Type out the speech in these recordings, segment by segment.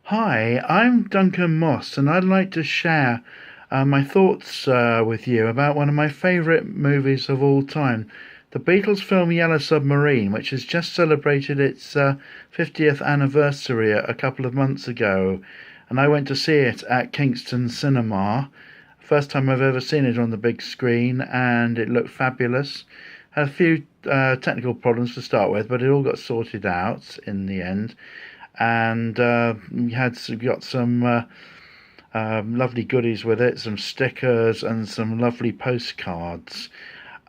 Hi, I'm Duncan Moss, and I'd like to share my thoughts with you about one of my favourite movies of all time, the Beatles film Yellow Submarine, which has just celebrated its 50th anniversary a couple of months ago. And I went to see it at Kingston Cinema. First time I've ever seen it on the big screen, and it looked fabulous. Had a few technical problems to start with, but it all got sorted out in the end. And we got some lovely goodies with it, some stickers and some lovely postcards.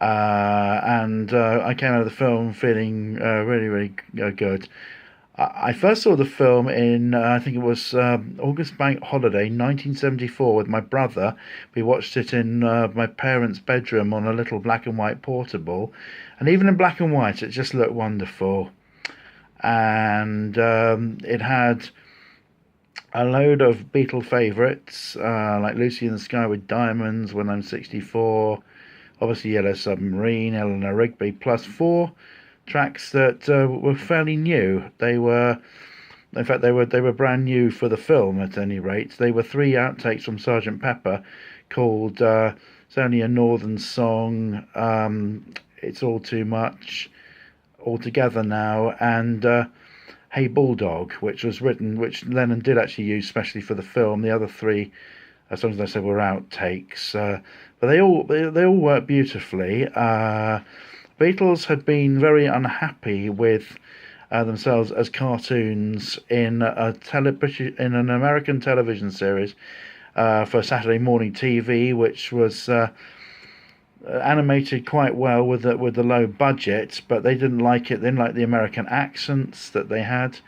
And I came out of the film feeling really good. I first saw the film in I think it was August Bank Holiday 1974 with my brother. We watched it in my parents' bedroom on a little black and white portable, and even in black and white it just looked wonderful. And it had a load of Beatle favourites like Lucy in the Sky with Diamonds, When I'm 64, obviously Yellow Submarine, Eleanor Rigby, plus four tracks that were fairly new. They were, in fact, they were brand new for the film. At any rate, they were three outtakes from Sergeant Pepper, called "It's Only a Northern Song," "It's All Too Much," "All Together Now," and "Hey Bulldog," which Lennon did actually use specially for the film. The other three songs I said were outtakes, but they all work beautifully. Beatles had been very unhappy with themselves as cartoons in in an American television series for Saturday morning TV, which was animated quite well with the low budget, but they didn't like it. They didn't like the American accents that they had.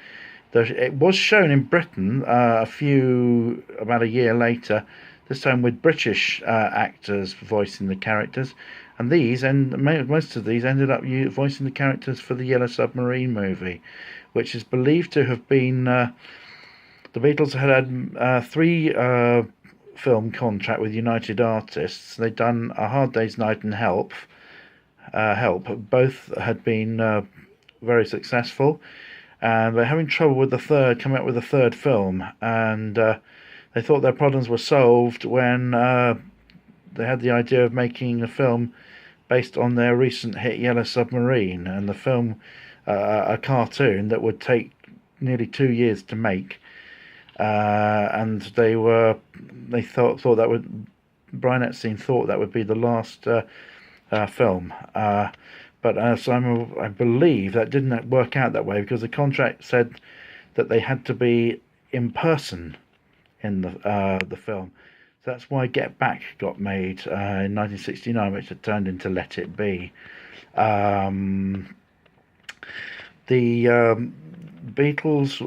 It was shown in Britain about a year later, this time with British actors voicing the characters. And most of these ended up voicing the characters for the Yellow Submarine movie, which is believed to have been the Beatles had three film contract with United Artists. They'd done A Hard Day's Night and Help. Both had been very successful, and they're having trouble with coming up with a third film. And they thought their problems were solved when they had the idea of making a film based on their recent hit Yellow Submarine, and the film, a cartoon that would take nearly 2 years to make. And they thought that would Brian Epstein thought that would be the last film, but I believe that didn't work out that way, because the contract said that they had to be in person in the film. So that's why Get Back got made in 1969, which had turned into Let It Be. The Beatles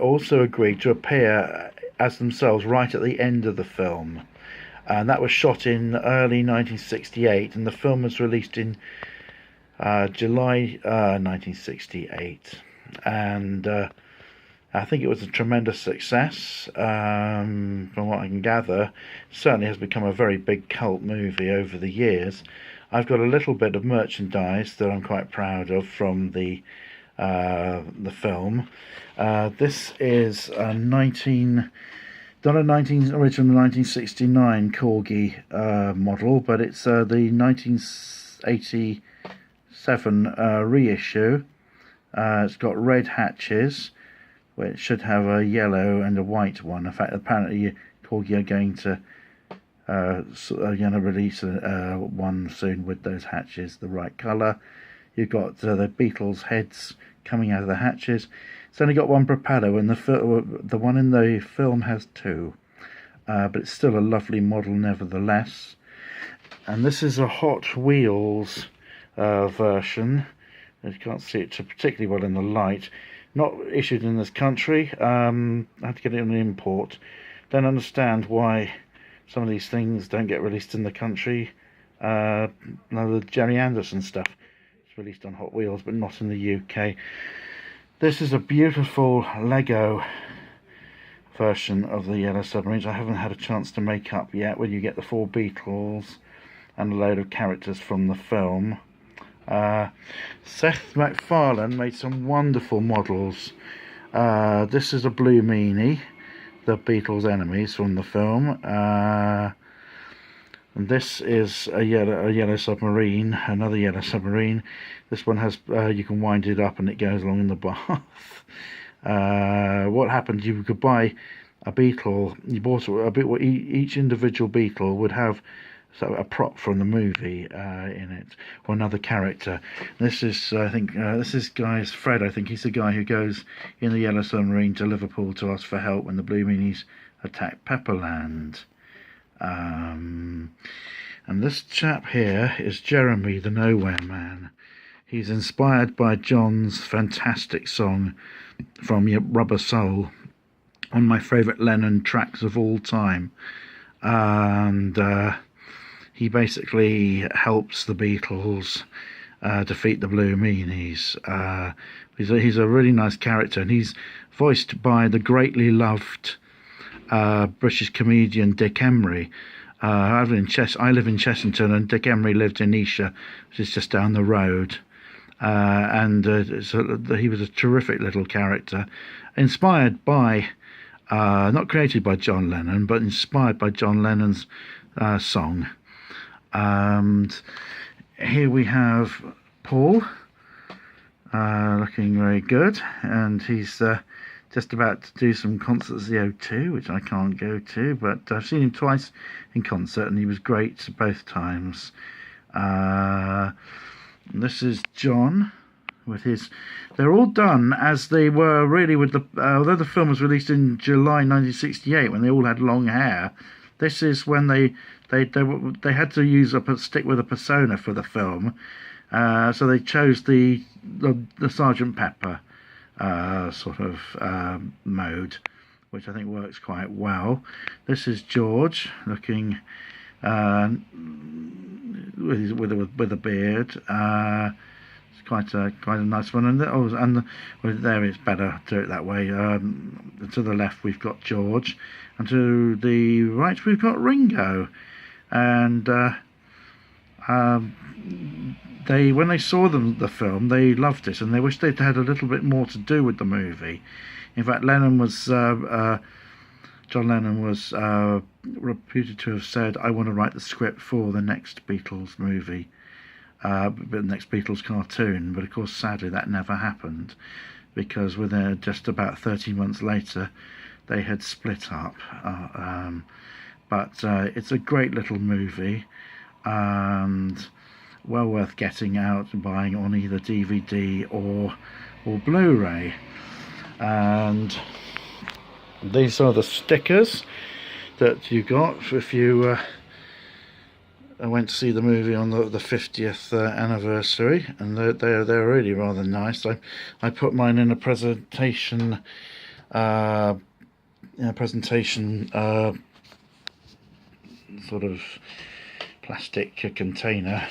also agreed to appear as themselves right at the end of the film, and that was shot in early 1968, and the film was released in July 1968, and I think it was a tremendous success. From what I can gather, it certainly has become a very big cult movie over the years. I've got a little bit of merchandise that I'm quite proud of from the film. This is a original 1969 Corgi model, but it's the 1987 reissue. It's got red hatches, which should have a yellow and a white one. In fact, apparently Corgi are going to release one soon with those hatches, the right colour. You've got the Beatles' heads coming out of the hatches. It's only got one propeller, and the one in the film has two. But it's still a lovely model nevertheless. And this is a Hot Wheels version. You can't see it particularly well in the light. Not issued in this country. I had to get it on an import. Don't understand why some of these things don't get released in the country. The Jerry Anderson stuff is released on Hot Wheels, but not in the UK. This is a beautiful Lego version of the Yellow Submarines. I haven't had a chance to make up yet, when you get the four Beatles and a load of characters from the film. Seth MacFarlane made some wonderful models. This is a Blue Meanie. the Beatles' enemies from the film. And this is a yellow submarine, another yellow submarine. This one has you can wind it up and it goes along in the bath. What happened? You could buy a Beatle. You bought a bit. Each individual Beatle would have a prop from the movie in it, or another character. This is, I think, this is guy's Fred. I think he's the guy who goes in the yellow submarine to Liverpool to ask for help when the Blue Meanies attack Pepperland. And this chap here is Jeremy, the Nowhere Man. He's inspired by John's fantastic song from Rubber Soul, one of my favourite Lennon tracks of all time. And he basically helps the Beatles defeat the Blue Meanies. He's a really nice character, and he's voiced by the greatly loved British comedian Dick Emery. I live in Chessington, and Dick Emery lived in Esher, which is just down the road. He was a terrific little character, inspired by, not created by John Lennon, but inspired by John Lennon's song. And here we have Paul, looking very good, and he's just about to do some concerts at the O2, which I can't go to, but I've seen him twice in concert, and he was great both times. This is John with his. They're all done as they were really with the. Although the film was released in July 1968, when they all had long hair, this is when they had to stick with a persona for the film, so they chose the Sergeant Pepper sort of mode, which I think works quite well. This is George looking with a beard. It's quite a nice one, and there it's better to do it that way. To the left we've got George, and to the right we've got Ringo, and when they saw the film, they loved it, and they wished they'd had a little bit more to do with the movie. In fact, John Lennon was reputed to have said, "I want to write the script for the next Beatles movie, the next Beatles cartoon." But of course, sadly, that never happened, because just about 30 months later, they had split up. But it's a great little movie, and well worth getting out and buying on either DVD or Blu-ray. And these are the stickers that you got if you went to see the movie on the 50th anniversary, and they're really rather nice. I put mine in a presentation sort of plastic container,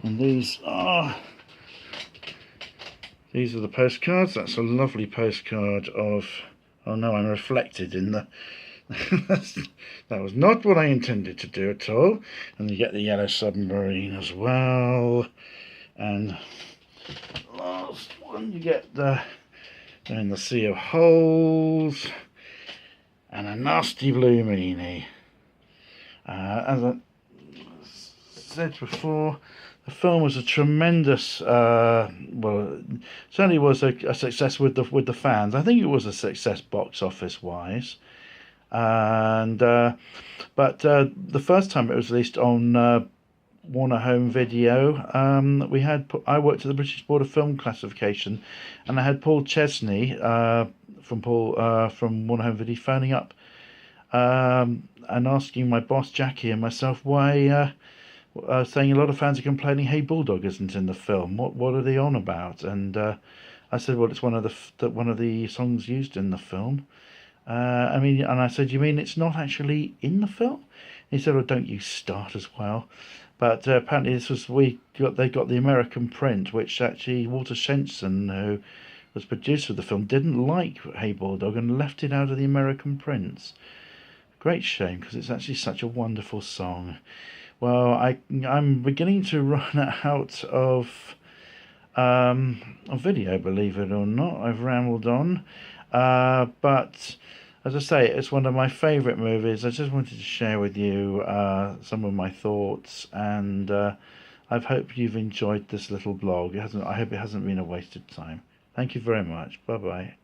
and these are the postcards. That's a lovely postcard of. Oh no, I'm reflected in the. That was not what I intended to do at all. And you get the yellow submarine as well. And last one, you get they're in the Sea of Holes, and a nasty Blue Meanie. As I said before, the film was a tremendous, certainly was a success with the fans. I think it was a success box office wise, and but the first time it was released on Warner Home Video, I worked at the British Board of Film Classification, and I had Paul Chesney from Warner Home Video phoning up and asking my boss Jackie and myself why. Saying a lot of fans are complaining, "Hey Bulldog isn't in the film. What are they on about?" And I said, "Well, it's one of the songs used in the film." And I said, "You mean it's not actually in the film?" And he said, "Well, don't you start as well." But apparently, they got the American print, which actually Walter Shenson, who was producer of the film, didn't like "Hey Bulldog" and left it out of the American prints. Great shame, because it's actually such a wonderful song. Well, I'm beginning to run out of video, believe it or not. I've rambled on, but as I say, it's one of my favourite movies. I just wanted to share with you some of my thoughts, and I hope you've enjoyed this little blog. I hope it hasn't been a wasted time. Thank you very much. Bye bye.